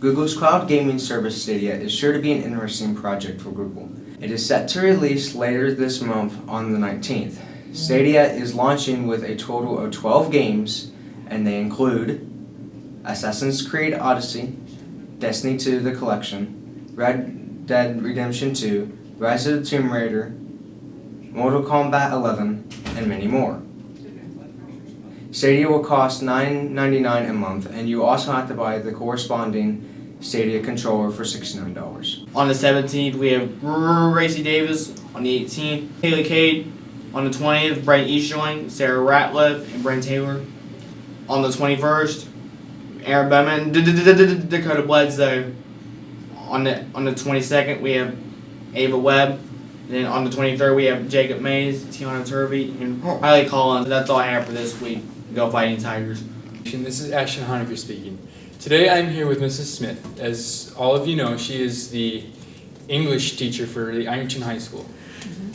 Google's cloud gaming service Stadia is sure to be an interesting project for Google. It is set to release later this month on the 19th. Stadia is launching with a total of 12 games, and they include Assassin's Creed Odyssey, Destiny 2 The Collection, Red Dead Redemption 2, Rise of the Tomb Raider, Mortal Kombat 11, and many more. Stadia will cost $9.99 a month, and you also have to buy the corresponding Stadia controller for $69. On the 17th, we have Racy Davis. On the 18th, Haley Cade. On the 20th, Brian Eastjoin, Sarah Ratliff, and Brent Taylor. On the 21st, Aaron Bowman, Dakota Bledsoe. On the 22nd, we have Ava Webb. And then on the 23rd, we have Jacob Mays, Tiana Turvey, and Riley Collins. That's all I have for this week. Go Fighting Tigers. This is Ashton Honecker speaking. Today I'm here with Mrs. Smith. As all of you know, she is the English teacher for the Ironton High School.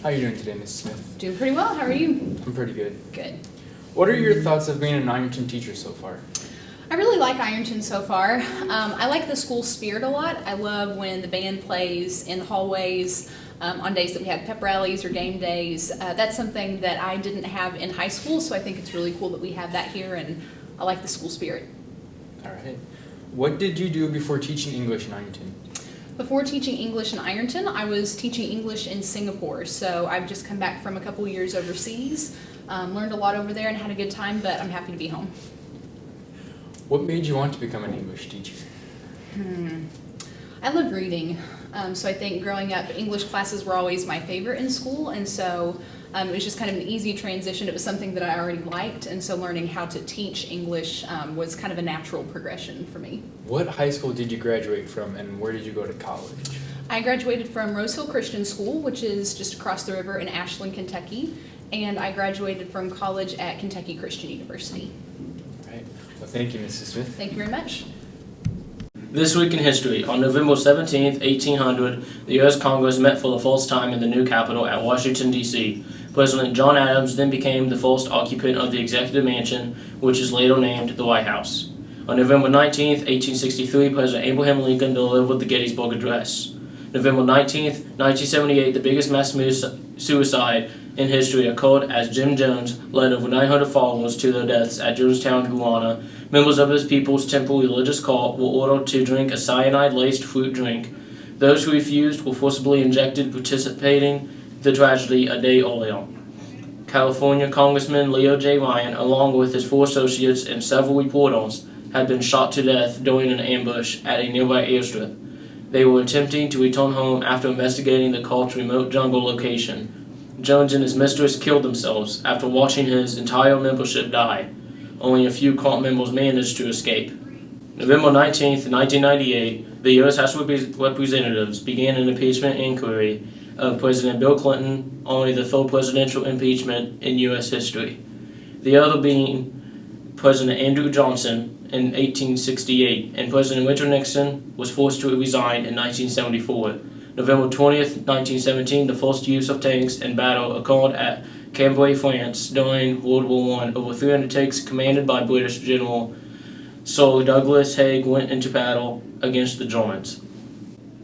How are you doing today, Mrs. Smith? Doing pretty well. How are you? I'm pretty good. Good. What are your thoughts of being an Ironton teacher so far? I really like Ironton so far. I like the school spirit a lot. I love when the band plays in the hallways on days that we have pep rallies or game days. That's something that I didn't have in high school, so I think it's really cool that we have that here, and I like the school spirit. All right. What did you do before teaching English in Ironton? Before teaching English in Ironton, I was teaching English in Singapore, so I've just come back from a couple years overseas, learned a lot over there and had a good time, but I'm happy to be home. What made you want to become an English teacher? I love reading, so I think growing up, English classes were always my favorite in school, and so it was just kind of an easy transition. It was something that I already liked, and so learning how to teach English was kind of a natural progression for me. What high school did you graduate from, and where did you go to college? I graduated from Rose Hill Christian School, which is just across the river in Ashland, Kentucky, and I graduated from college at Kentucky Christian University. All right. Well, thank you, Mrs. Smith. Thank you very much. This week in history, on November 17, 1800, the U.S. Congress met for the first time in the new Capitol at Washington, D.C. President John Adams then became the first occupant of the Executive Mansion, which is later named the White House. On November 19, 1863, President Abraham Lincoln delivered the Gettysburg Address. November 19, 1978, the biggest mass suicide in history occurred as Jim Jones led over 900 followers to their deaths at Jonestown, Guyana. Members of his people's temple religious cult were ordered to drink a cyanide-laced fruit drink. Those who refused were forcibly injected, participating the tragedy a day earlier. California Congressman Leo J. Ryan, along with his 4 associates and several reporters, had been shot to death during an ambush at a nearby airstrip. They were attempting to return home after investigating the cult's remote jungle location. Jones and his mistress killed themselves after watching his entire membership die. Only a few cult members managed to escape. November 19, 1998, the U.S. House of Representatives began an impeachment inquiry of President Bill Clinton, only the 3rd presidential impeachment in U.S. history. The other being President Andrew Johnson in 1868, and President Richard Nixon was forced to resign in 1974. November 20th, 1917, the first use of tanks in battle occurred at Cambrai, France during World War I. Over 300 tanks commanded by British General Sir Douglas Haig went into battle against the Germans.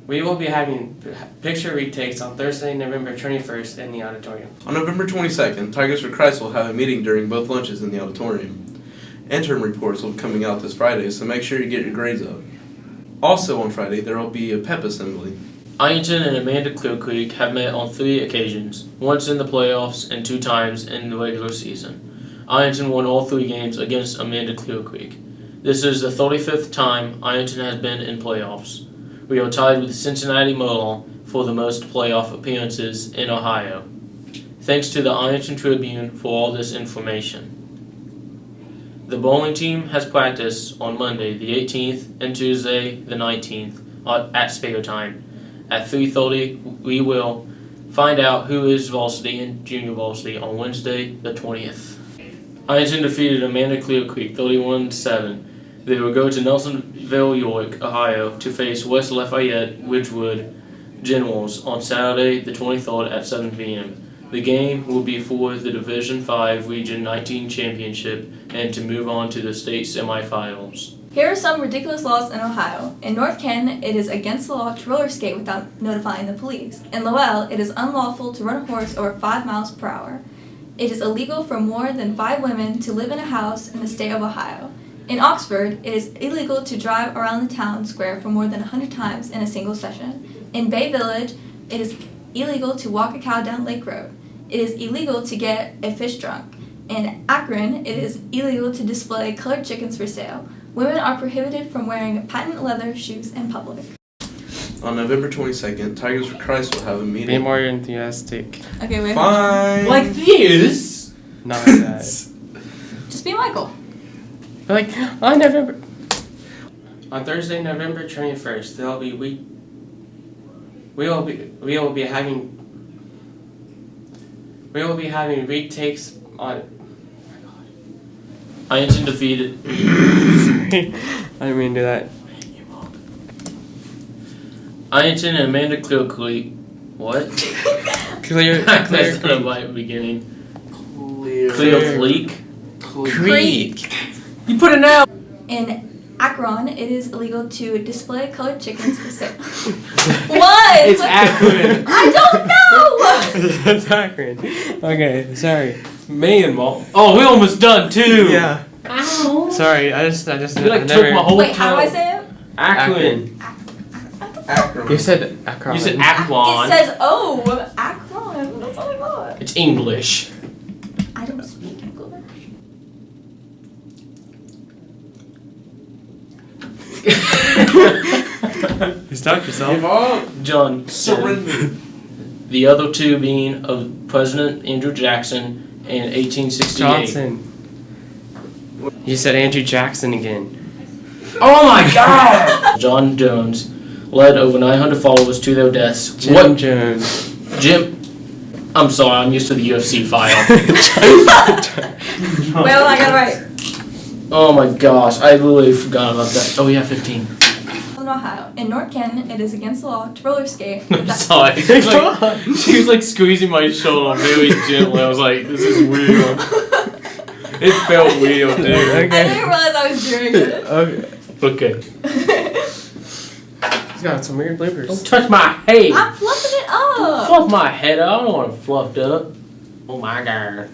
We will be having picture retakes on Thursday, November 21st in the auditorium. On November 22nd, Tigers for Christ will have a meeting during both lunches in the auditorium. Interim reports will be coming out this Friday, so make sure you get your grades up. Also on Friday, there will be a pep assembly. Ironton and Amanda Clear Creek have met on 3 occasions, once in the playoffs and 2 times in the regular season. Ironton won all 3 games against Amanda Clear Creek. This is the 35th time Ironton has been in playoffs. We are tied with Cincinnati Merlin for the most playoff appearances in Ohio. Thanks to the Ironton Tribune for all this information. The bowling team has practice on Monday the 18th and Tuesday the 19th at spare time. At 3:30, we will find out who is varsity and junior varsity on Wednesday the 20th. Ironton defeated Amanda Clear Creek 31-7. They will go to Nelsonville, York, Ohio to face West Lafayette Ridgewood Generals on Saturday the 23rd at 7 p.m. The game will be for the Division V Region 19 Championship and to move on to the state semifinals. Here are some ridiculous laws in Ohio. In North Canton, it is against the law to roller skate without notifying the police. In Lowell, it is unlawful to run a horse over 5 miles per hour. It is illegal for more than 5 women to live in a house in the state of Ohio. In Oxford, it is illegal to drive around the town square for more than 100 times in a single session. In Bay Village, it is illegal to walk a cow down Lake Road. It is illegal to get a fish drunk. In Akron, it is illegal to display colored chickens for sale. Women are prohibited from wearing patent leather shoes in public. On November 22nd, Tigers for Christ will have a Be meeting. more enthusiastic. Okay, wait. Fine. Like this? Not like that. Just be Michael. Like, on November. On Thursday, November 21st, there'll be we will be having retakes on. Ironton defeated. I didn't mean to do that. Ironton and Amanda Clearcreek. What? Clear. That's not a right beginning. Clearcreek. Creek. You put it out. In Akron, it is illegal to display colored chickens for sale. What? It's Akron. I don't know! That's Akron. Okay, sorry. Myanmar. Oh, we almost done too. Yeah. Ow. Sorry, I just You like took never. my whole Wait, how do I tongue. say it? Akron. Akron. You said Akron. You said It Akron. says, oh, Akron. That's all I thought. It's English. I don't speak English. You stopped yourself. Give up. John. Surrender. The other two being of President Andrew Jackson in 1868. Johnson. You said Andrew Jackson again. Oh my God! John Jones led over 900 followers to their deaths. Jim What? Jones. Jim. I'm sorry, I'm used to the UFC file. Well, I got it right. Oh my gosh, I literally forgot about that. Oh yeah, 15. In Ohio, in North Canton, it is against the law to roller skate. I'm sorry. She was like squeezing my shoulder very gently. I was like, this is weird. It felt weird, dude. I didn't realize I was doing it. Okay. He's got some weird bloopers. Don't touch my head. I'm fluffing it up. Fluff my head up. I don't want it fluffed up. Oh my God.